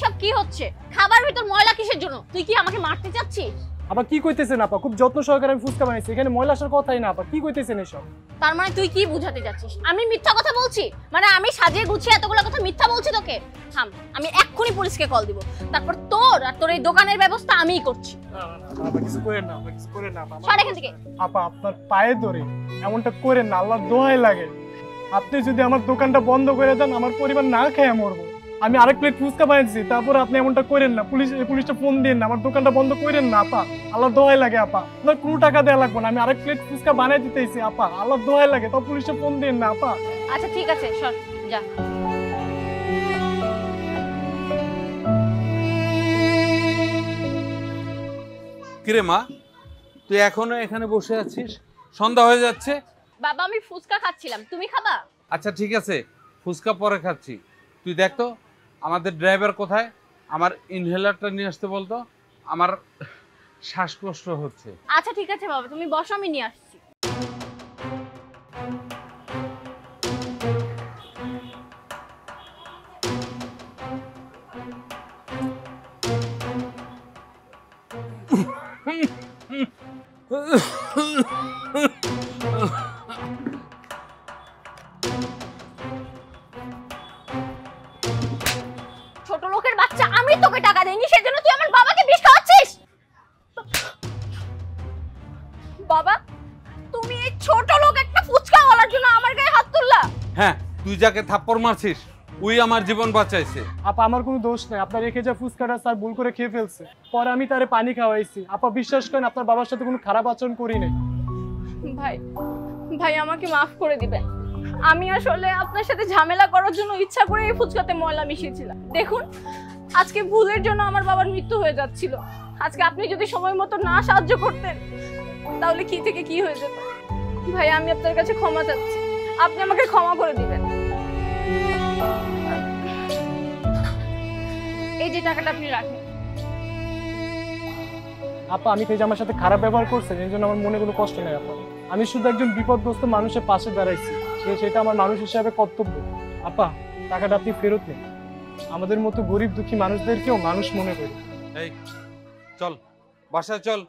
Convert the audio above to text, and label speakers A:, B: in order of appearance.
A: এসব কি হচ্ছে? খাবার ভিতর ময়লা কিসের জন্য? তুই কি আমাকে মারতে চাচ্ছিস?
B: আপা কি কইতেছেন আপা? খুব যত্ন সহকারে আমি ফুচকা বানাইছি, এখানে ময়লা আসার কথাই না আপা। কি কইতেছেন এসব?
A: তার মানে তুই কি বুঝাতে যাচ্ছিস? আমি মিথ্যা কথা বলছি? মানে আমি সাজিয়ে গুছিয়ে এতগুলো কথা মিথ্যা বলছি তোকে? থাম, আমি এক্ষুনি পুলিশকে কল দিব। তারপর তোর আর তোর এই দোকানের ব্যবস্থা আমিই করছি।
B: আপা কিছু করেন না, আপা কিছু করেন না আপা।
A: সর এখান থেকে।
B: আপা আপনার পায়ে ধরে এমনটা করেন না, আল্লাহর দোহাই লাগে। আপনি যদি আমার দোকানটা বন্ধ করে দেন, আমার পরিবার না খেয়ে মরবো। আমি আরেক প্লেট ফুচকা বানিয়েছি, তারপর আপনি এমনটা করেন না। পুলিশটা ফোন দিন না, আমার দোকানটা বন্ধ করেন না আপা। আল্লাহর দোহাই লাগে আপা, আপনার কোনো টাকা দেওয়া লাগবে না। আমি আরেক প্লেট ফুচকা বানিয়ে দিতেছি আপা, আল্লাহর দোহাই লাগে। তো পুলিশটা ফোন দিন না আপা।
A: আচ্ছা ঠিক আছে, সর যা।
C: কিরে মা, তুই এখনো এখানে বসে আছিস? সন্ধ্যা হয়ে যাচ্ছে।
A: বাবা আমি ফুচকা খাচ্ছিলাম, তুমি খাবা?
C: আচ্ছা ঠিক আছে, ফুচকা পরে খাচ্ছি। তুই দেখ তো আমাদের ড্রাইভার কোথায়, আমার ইনহেলারটা নিয়ে আসতে বলতো, আমার শ্বাসকষ্ট হচ্ছে।
A: আচ্ছা ঠিক আছে বাবা, তুমি বসো, আমি নিয়ে আসছি। ছোট লোকের বাচ্চা, আমি তোকে টাকা দেইনি, সেজন্য তুই আমার বাবাকে বিষ খাওয়াচ্ছিস? বাবা, তুমি এই ছোট লোক একটা ফুচকা ওয়ালার জন্য আমার গায়ে হাত তুললা?
C: হ্যাঁ, তুই যাকে থাপ্পড় মারছিস ওই আমার জীবন বাঁচাইছে।
B: আপা আমার কোনো দোষ নেই, আপনার রেখে যা ফুচকাটা স্যার ভুল করে খেয়ে ফেলছে। পরে আমি তারে পানি খাওয়াইছি। আপা বিশ্বাস করেন, আপনার বাবার সাথে কোনো খারাপ আচরণ করি নাই।
A: ভাই, ভাই আমাকে মাফ করে দিবেন। আমি আসলে আপনার সাথে ঝামেলা করার জন্য ইচ্ছা করে এই ফুচকাতে ময়লা মিশিয়েছিলাম। দেখুন, আজকে ভুলের জন্য আমার বাবার মৃত্যু হয়ে যাচ্ছিল। আজকে আপনি যদি সময় মতো না সাহায্য করতেন, তাহলে কি থেকে কি হয়ে যেত। ভাই আমি আপনার কাছে ক্ষমা চাচ্ছি, আপনি আমাকে ক্ষমা করে দিবেন। এই যে টাকাটা আপনি রাখেন।
B: আপা আমি তো এই যে আমার সাথে খারাপ ব্যবহার করছেন, এই জন্য আমার মনে কোনো কষ্ট নেই আপা। আমি শুধু একজন বিপদগ্রস্ত মানুষের পাশে দাঁড়াইছি, সেটা আমার মানুষ হিসাবে কর্তব্য। আপা টাকাটা আপনি ফেরত নেন, আমাদের মতো গরিব দুঃখী মানুষদেরকেও মানুষ মনে করি।
C: এই চল, বাসায় চল।